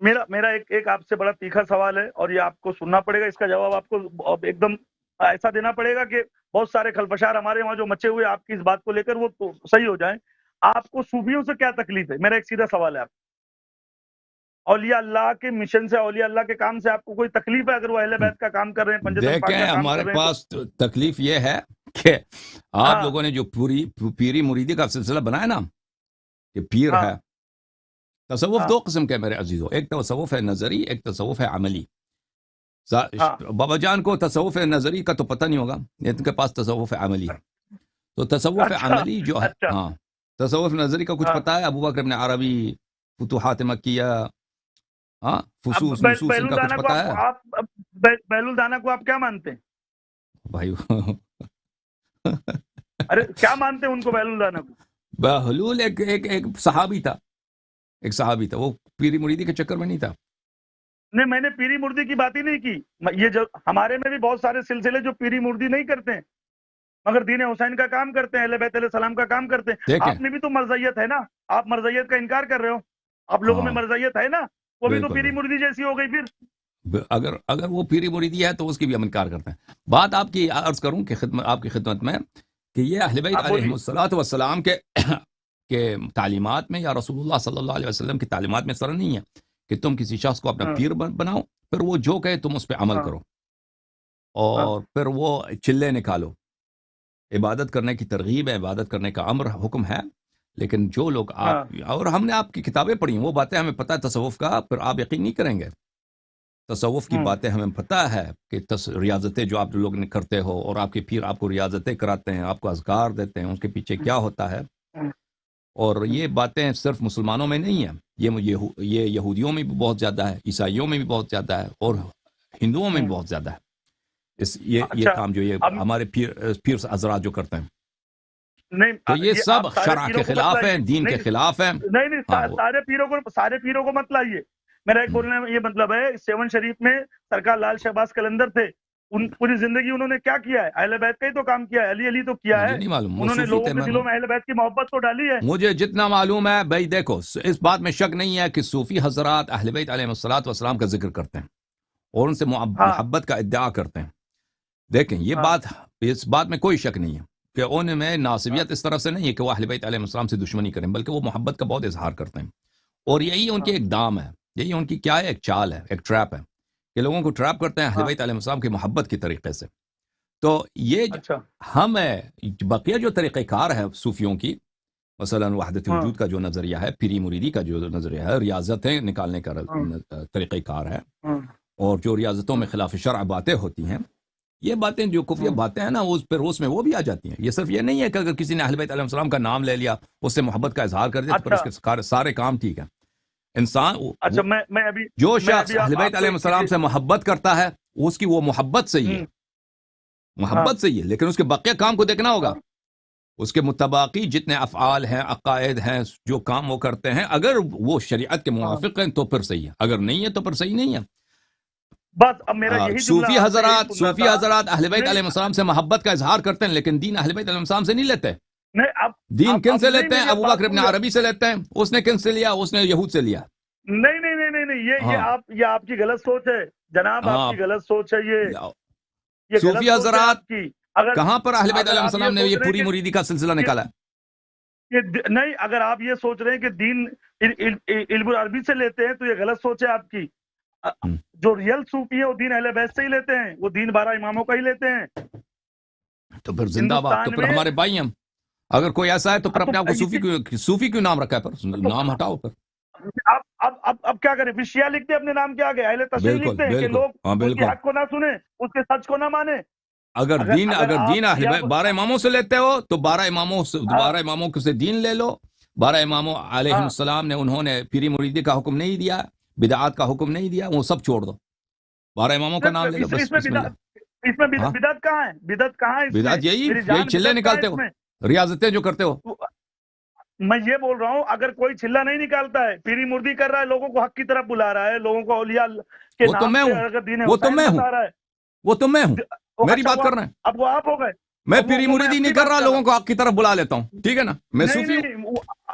میرا ایک آپ سے بڑا تیکھا سوال ہے اور یہ آپ کو سننا پڑے گا، اس کا جواب آپ کو ایک دم ایسا دینا پڑے گا کہ بہت سارے خلفشار ہمارے وہاں جو مچے ہوئے آپ کی اس بات کو لے کر وہ تو صحیح ہو جائیں. آپ کو صوفیوں سے کیا تکلیف ہے؟ میرا ایک سیدھا سوال ہے آپ اولیاء اللہ کے مشن سے، اولیاء اللہ کے کام سے آپ کو کوئی تکلیف ہے؟ اگر وہ اہل بیت کا کام کر رہے ہیں، پنجتن پاک دیکھیں کا کام ہمارے کر رہے ہیں پاس تکلیف یہ ہے کہ آپ ہاں لوگوں نے جو پیری مریدی کا سلسلہ بنایا نا کہ پیر ہاں ہے. تصوف ہاں دو قسم کے میرے عزیزوں، ایک تصوف ہے نظری، ایک تصوف ہے عملی. ہاں بابا جان کو تصوف نظری کا تو پتہ نہیں ہوگا، ان کے پاس تصوف عملی ہے. تو تصوف اچھا عملی جو ہے، اچھا ہاں تصوف نظری کا کچھ ہاں. پتہ ہے؟ ابو بکر ابن عربی، فتوحات مکیہ، ہاں اب فصوص نصوص، ان بہلول کا کچھ دانا کو پتہ ہے آپ بہلول دانا کو آپ کیا مانتے ہیں؟ بھائی؟ ارے کیا مانتے ہیں ان کو، بہلول دانا کو؟ بہلول ایک صحابی تھا، ایک صحابی تھا، وہ پیری مریدی کے چکر میں نہیں تھا. نہیں، میں نے پیری مردی کی بات ہی نہیں کی. یہ جو ہمارے میں بھی بہت سارے سلسلے جو پیری مردی نہیں کرتے ہیں مگر دین حسین کا کام کرتے ہیں، اہل بیت علیہ السلام کا کام کرتے ہیں. دیکھیں آپ میں بھی تو مرزیت ہے نا، آپ مرزیت کا انکار کر رہے ہو. آپ لوگوں میں ہاں مرزیت ہے نا، وہ بھی تو بالکل پیری بالکل، مردی جیسی ہو گئی پھر. اگر وہ پیری مریدی ہے تو اس کی بھی ہم انکار کرتے ہیں. بات آپ کی عرض کروں کہ آپ کی خدمت میں کہ یہ اہل بیت آپ علیہم بولیے. الصلوۃ والسلام کے تعلیمات میں یا رسول اللہ صلی اللہ علیہ وسلم کی تعلیمات میں اس طرح نہیں ہے کہ تم کسی شخص کو اپنا ہاں پیر بناؤ، پھر وہ جو کہے تم اس پہ عمل ہاں کرو ہاں اور پھر وہ چلے نکالو. عبادت کرنے کی ترغیب ہے، عبادت کرنے کا امر حکم ہے، لیکن جو لوگ آپ ہاں اور ہم نے آپ کی کتابیں پڑھی ہیں وہ باتیں ہمیں پتہ ہے تصوف کا، پھر آپ یقین نہیں کریں گے. تصوف کی ہوں باتیں ہمیں پتہ ہے کہ ریاضتیں جو آپ لوگ کرتے ہو اور آپ کے پیر آپ کو ریاضتیں کراتے ہیں، آپ کو اذکار دیتے ہیں، ان کے پیچھے کیا ہوتا ہے. ہوں اور یہ باتیں صرف مسلمانوں میں نہیں ہیں، یہ یہودیوں میں بھی بہت زیادہ ہے، عیسائیوں میں بھی بہت زیادہ ہے، اور ہندوؤں میں بھی ہوں. بہت زیادہ ہے. یہ اچھا کام جو یہ اب ہمارے پیر حضرات جو کرتے ہیں، نہیں، تو یہ یہ سب آپ سارے شرع کے پیروں کو مت خلاف ہیں، لائیے. دین کے نہیں خلاف ہیں. نہیں نہیں، ہاں سارے پیروں کو مت لائیے. میرا ایک بولنے میں یہ مطلب ہے، سیون شریف میں سرکار لال شہباز قلندر تھے، ان پوری زندگی انہوں نے کیا کیا ہے؟ اہل بیت کا ہی تو کام کیا ہے، علی علی تو کیا مجھے ہے. نہیں معلوم، وہ انہوں نے صوفی لوگوں تھے. کے دلوں میں اہل بیت کی محبت تو ڈالی ہے. مجھے جتنا معلوم ہے بھائی، دیکھو اس بات میں شک نہیں ہے کہ صوفی حضرات اہل بیت علیہ الصلوۃ والسلام کا ذکر کرتے ہیں اور ان سے ہاں محبت کا ادعا کرتے ہیں. دیکھیں یہ ہاں بات، اس بات میں کوئی شک نہیں ہے کہ ان میں ناصبیت اس طرف سے نہیں ہے کہ وہ اہل بیت علیہ السلام سے دشمنی کریں، بلکہ وہ محبت کا بہت اظہار کرتے ہیں. اور یہی ان کی ایک دام ہے، یہی ان کی کیا ہے، ایک چال ہے، ایک ٹریپ ہے کہ لوگوں کو ٹریپ کرتے ہیں اہل ہاں. بیت علیہ السلام کی محبت کی طریقے سے. تو یہ اچھا. ہم بقیہ جو طریقہ کار ہے صوفیوں کی، مثلا وحدت ہاں وجود کا جو نظریہ ہے، پیری مریدی کا جو نظریہ ہے، ریاضتیں نکالنے کا ہاں طریقہ کار ہے، ہاں اور جو ریاضتوں میں خلاف شرع باتیں ہوتی ہیں، یہ باتیں جو کفریہ ہاں. باتیں ہیں نا، اس پہ روس میں وہ بھی آ جاتی ہیں. یہ صرف یہ نہیں ہے کہ اگر کسی نے اہل بیت علیہ السلام کا نام لے لیا، اس سے محبت کا اظہار کر دیا، تو پھر اچھا اس کے سارے کام ٹھیک ہیں. انسان اچھا. میں ابھی جو میں شخص ابھی اہل بیت آپ کو علیہ ایک السلام سے محبت کرتا ہے، اس کی وہ محبت صحیح ہے، ہاں محبت صحیح ہے، لیکن اس کے بقیہ کام کو دیکھنا ہوگا. ہاں اس کے متباقی جتنے افعال ہیں، عقائد ہیں، جو کام وہ کرتے ہیں، اگر وہ شریعت کے ہاں. موافق ہیں تو پھر صحیح ہے، اگر نہیں ہے تو پھر صحیح نہیں ہے. بس اب میرا یہی جملہ آپ سے یہی سننا صوفی تھا. حضرات اہل بیت نہیں علیہ السلام سے محبت کا اظہار کرتے ہیں، لیکن دین اہل بیت علیہ السلام سے نہیں لیتے. نہیں، اب دین کن سے نہیں، لیتے ہیں؟ میری اب ابو بات بکر ابن سن. عربی سے لیتے ہیں. اس نے کن سے لیا؟ اس نے یہود سے لیا. نہیں نہیں نہیں نہیں نہیں، ہاں یہ آپ کی غلط سوچ ہے جناب، آپ ہاں. کی غلط سوچ ہے. یہ غلط صوفی سوچ ہے حضرات آپ کی. اگر کہاں پر اہل بیت اگر علیہ آپ یہ السلام نے سوچ یہ رہے پوری ہیں مریدی کا سلسلہ نکالا ہے؟ نہیں، اگر آپ یہ سوچ رہے ہیں کہ دین علم عربی سے لیتے ہیں تو یہ غلط سوچ ہے آپ کی. جو ریئل صوفی ہے وہ دین اہل بیت سے ہی لیتے ہیں، وہ دین 12 اماموں کا ہی لیتے ہیں. تو پھر زندہ باد، تو ہندوستان پھر میں ہمارے بھائی ہم. اگر کوئی ایسا ہے تو پھر تو اپنے آپ کو صوفی کیوں نام رکھا ہے؟ پر نام ہٹاؤ پھر. اب کیا کریں؟ پھر شیعہ لکھتے ہیں اپنے نام کے آگے، اہل تشیع بالکل لکھتے ہیں کہ بالکل، لوگ ہاں اس کے بالکل. حق کو نہ سنیں، اس کے سچ کو نہ مانیں. اگر اگر آپ دین شیعہ 12 اماموں سے لیتے ہو تو 12 ہاں 12 اماموں سے دین لے لو. 12 اماموں علیہ ہاں. السلام نے، انہوں نے پیری مریدی کا حکم نہیں دیا، بدعات کا حکم نہیں دیا، وہ سب چھوڑ دو، 12 اماموں کا نام لے لو، بس بسم اللہ. اس میں ہاں، بدعت کہاں ہے؟ بدعت کہاں ہے اس میں؟ بدعت یہی میری جان، چلے بدعت کہاں ہے نکالتے اس ہو، میں؟ ریاضتیں جو کرتے ہو. میں یہ بول رہا ہوں، اگر کوئی چلہ نہیں نکالتا ہے، پیری مردی کر رہا ہے، لوگوں کو حق کی طرف بلا رہا ہے، لوگوں کو اولیاء کے وہ تو نام میں سے ہوں، اگر دین وہ تو حسین میں ہوں، بتا رہا ہے. وہ تو میں ہوں. میری اچھا، بات کر رہے ہیں. اب وہ آپ ہو گئے. میں اب پیری میں مریدی اپنی نہیں کر بات رہا، کر رہا لوگوں کو حق کی طرف بلا لیتا ہوں، ٹھیک ہے نا، میں ہوں. نہیں صوفی ہوں. نہیں،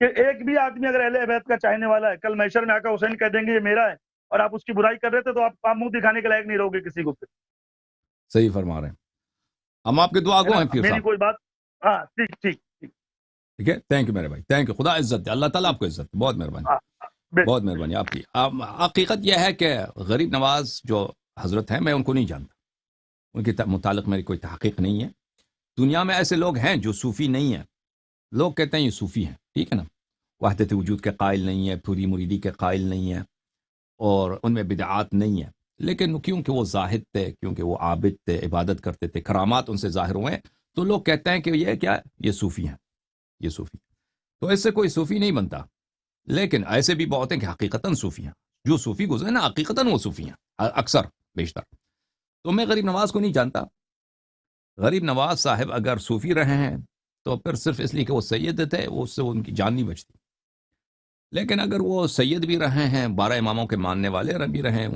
کہ ایک بھی آدمی اگر اہل بیت کا چاہنے والا ہے کل محشر میں آقا حسین کہہ دیں گے یہ میرا ہے اور آپ اس کی برائی کر رہے تھے تو آپ منہ دکھانے کے لائق نہیں رہو گے کسی کو پھر. صحیح فرما رہے ہیں. ہم آپ کے دعا ہے گو نا؟ ہیں پیر میری صاحب. کوئی بات. ہاں ٹھیک ٹھیک ٹھیک. ٹھیک ہے, تھینک یو میرے بھائی, تھینک یو. خدا عزت دے, اللہ تعالیٰ آپ کو عزت دے. بہت مہربانی, ہاں، بہت مہربانی آپ کی. حقیقت یہ ہے کہ غریب نواز جو حضرت ہیں میں ان کو نہیں جانتا, ان کے متعلق میری کوئی تحقیق نہیں ہے. دنیا میں ایسے لوگ ہیں جو صوفی نہیں ہیں, لوگ کہتے ہیں یہ صوفی ہیں, ٹھیک ہے نا, وحدت وجود کے قائل نہیں ہے, پوری مریدی کے قائل نہیں ہے, اور ان میں بدعات نہیں ہے, لیکن کیونکہ وہ زاہد تھے, کیونکہ وہ عابد تھے, عبادت کرتے تھے, کرامات ان سے ظاہر ہوئے ہیں, تو لوگ کہتے ہیں کہ یہ کیا ہے, یہ صوفی ہیں, یہ صوفی. تو اس سے کوئی صوفی نہیں بنتا. لیکن ایسے بھی بہت ہیں کہ حقیقتاً صوفی ہیں, جو صوفی گزرے نا حقیقتاً وہ صوفی ہیں, اکثر بیشتر. تو میں غریب نواز کو نہیں جانتا. غریب نواز صاحب اگر صوفی رہے ہیں تو پھر صرف اس لیے کہ وہ سید تھے, وہ اس سے ان کی جان نہیں بچتی. لیکن اگر وہ سید بھی رہے ہیں, 12 اماموں کے ماننے والے بھی رہے ہیں,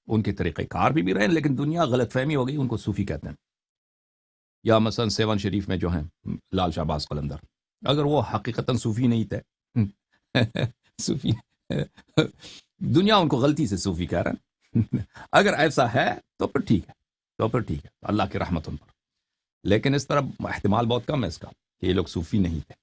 ان کے طریقہ کار بھی رہے ہیں, لیکن دنیا غلط فہمی ہو گئی, ان کو صوفی کہتے ہیں. یا مثلا سیون شریف میں جو ہیں لال شہباز قلندر, اگر وہ حقیقتاً صوفی نہیں تھے صوفی دنیا ان کو غلطی سے صوفی کہہ رہا ہے. اگر ایسا ہے تو پھر ٹھیک ہے, تو پھر ٹھیک ہے, اللہ کی رحمت ان پر. لیکن اس طرح احتمال بہت کم ہے اس کا کہ یہ لوگ صوفی نہیں تھے.